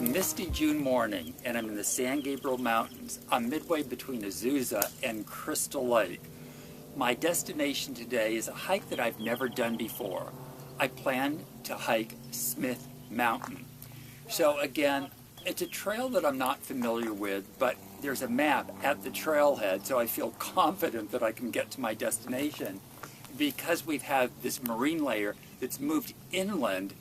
misty June morning and I'm in the San Gabriel Mountains. I'm midway between Azusa and Crystal Lake. My destination today is a hike that I've never done before. I plan to hike Smith Mountain. So again, it's a trail that I'm not familiar with, but there's a map at the trailhead, so I feel confident that I can get to my destination. Because we've had this marine layer that's moved inland,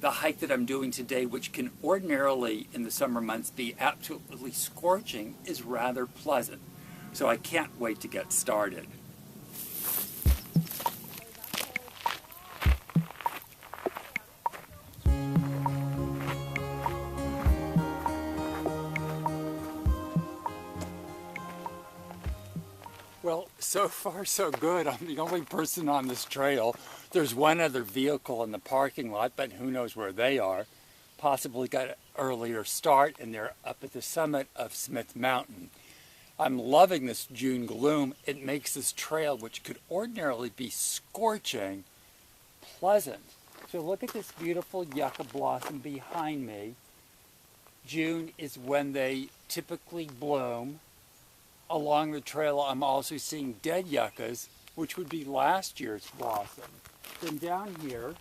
the hike that I'm doing today, which can ordinarily in the summer months be absolutely scorching, is rather pleasant. So I can't wait to get started. Well, so far so good. I'm the only person on this trail. There's one other vehicle in the parking lot, but who knows where they are. Possibly got an earlier start and they're up at the summit of Smith Mountain. I'm loving this June gloom. It makes this trail, which could ordinarily be scorching, pleasant. So look at this beautiful yucca blossom behind me. June is when they typically bloom. Along the trail, I'm also seeing dead yuccas, which would be last year's blossom. Then down here,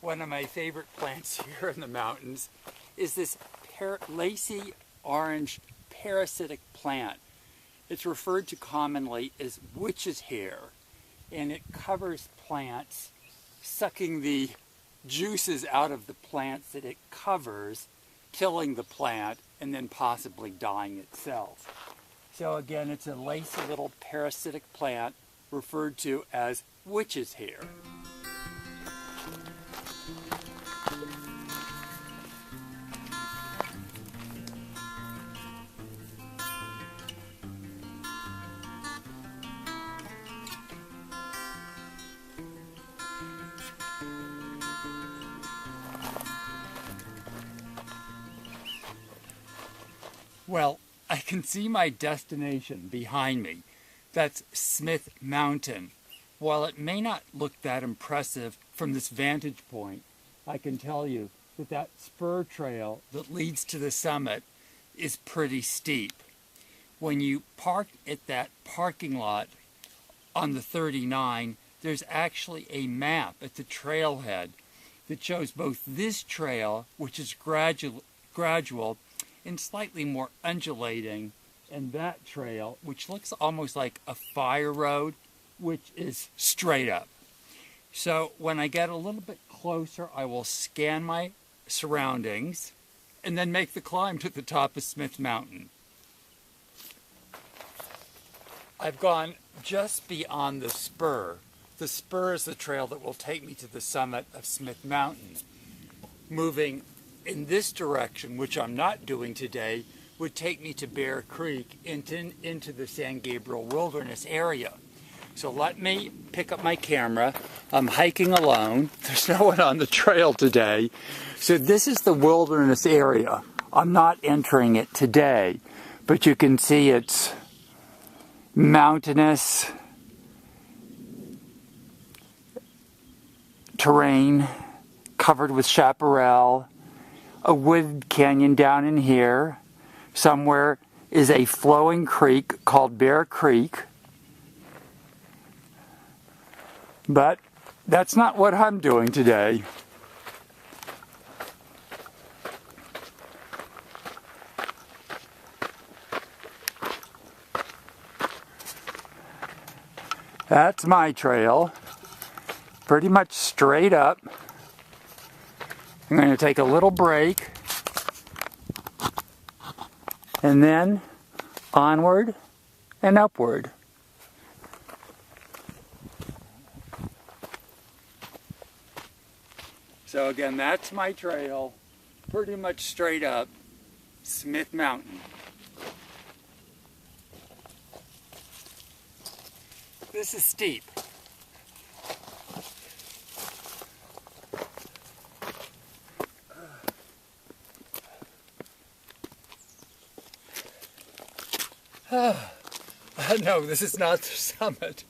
one of my favorite plants here in the mountains is this lacy orange parasitic plant. It's referred to commonly as witch's hair, and it covers plants, sucking the juices out of the plants that it covers, killing the plant, and then possibly dying itself. So again, it's a lacy little parasitic plant referred to as witch's hair. Well, I can see my destination behind me. That's Smith Mountain. While it may not look that impressive from this vantage point, I can tell you that that spur trail that leads to the summit is pretty steep. When you park at that parking lot on the 39, there's actually a map at the trailhead that shows both this trail, which is gradual and slightly more undulating, and that trail, which looks almost like a fire road, which is straight up. So when I get a little bit closer, I will scan my surroundings and then make the climb to the top of Smith Mountain. I've gone just beyond the spur. The spur is the trail that will take me to the summit of Smith Mountain. Moving in this direction, which I'm not doing today, would take me to Bear Creek into the San Gabriel Wilderness area. So let me pick up my camera. I'm hiking alone. There's no one on the trail today. So this is the wilderness area. I'm not entering it today, but you can see it's mountainous terrain covered with chaparral. A wooded canyon down in here. Somewhere is a flowing creek called Bear Creek. But that's not what I'm doing today. That's my trail. Pretty much straight up. I'm going to take a little break and then onward and upward. So again, that's my trail, pretty much straight up Smith Mountain. This is steep. No, this is not the summit.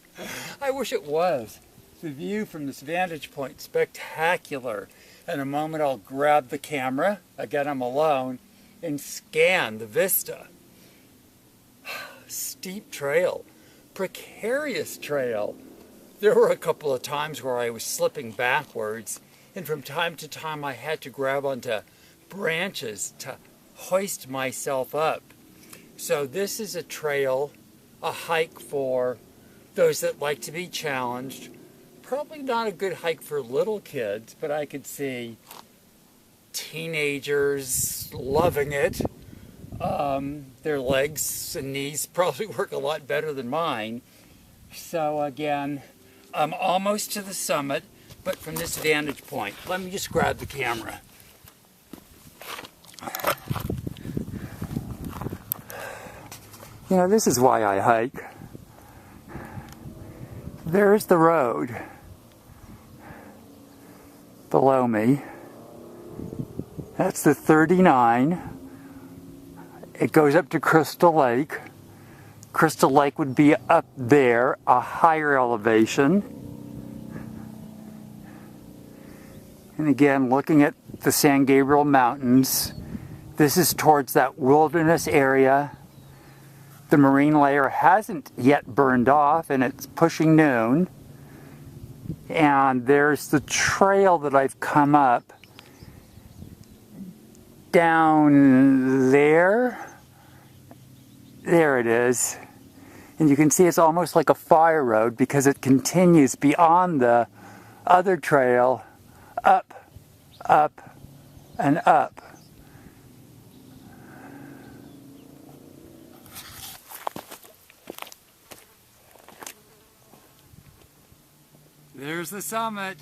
I wish it was. The view from this vantage point, spectacular. In a moment I'll grab the camera, again I'm alone, and scan the vista. Steep trail, precarious trail. There were a couple of times where I was slipping backwards, and from time to time I had to grab onto branches to hoist myself up. So this is a trail, a hike for those that like to be challenged. Probably not a good hike for little kids, but I could see teenagers loving it. Their legs and knees probably work a lot better than mine. So again, I'm almost to the summit, but from this vantage point. Let me just grab the camera. You know, this is why I hike. There's the road below me. That's the 39. It goes up to Crystal Lake. Crystal Lake would be up there, a higher elevation. And again, looking at the San Gabriel Mountains, this is towards that wilderness area. The marine layer hasn't yet burned off, and it's pushing noon. And there's the trail that I've come up down there. There it is. And you can see it's almost like a fire road because it continues beyond the other trail, up, up, and up. There's the summit.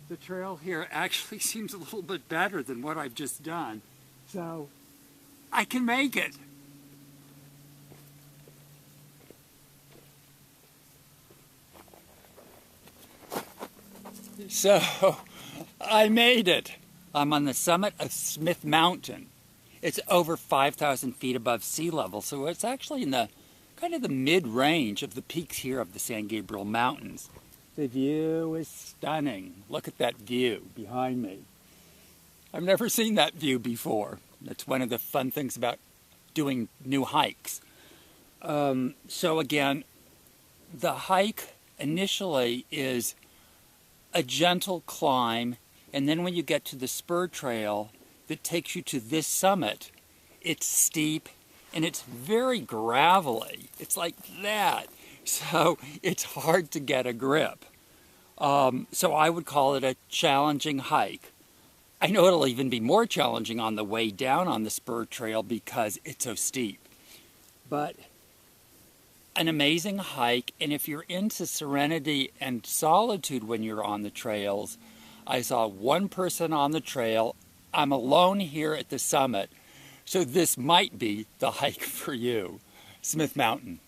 The trail here actually seems a little bit better than what I've just done. So, I can make it. So, I made it. I'm on the summit of Smith Mountain. It's over 5,000 feet above sea level, so it's actually in the kind of the mid-range of the peaks here of the San Gabriel Mountains. The view is stunning. Look at that view behind me. I've never seen that view before. That's one of the fun things about doing new hikes. So again, the hike initially is a gentle climb, and then when you get to the spur trail that takes you to this summit, it's steep and it's very gravelly. It's like that. So it's hard to get a grip. So I would call it a challenging hike. I know it'll even be more challenging on the way down on the spur trail because it's so steep. But an amazing hike, and if you're into serenity and solitude when you're on the trails, I saw one person on the trail. I'm alone here at the summit, so this might be the hike for you. Smith Mountain.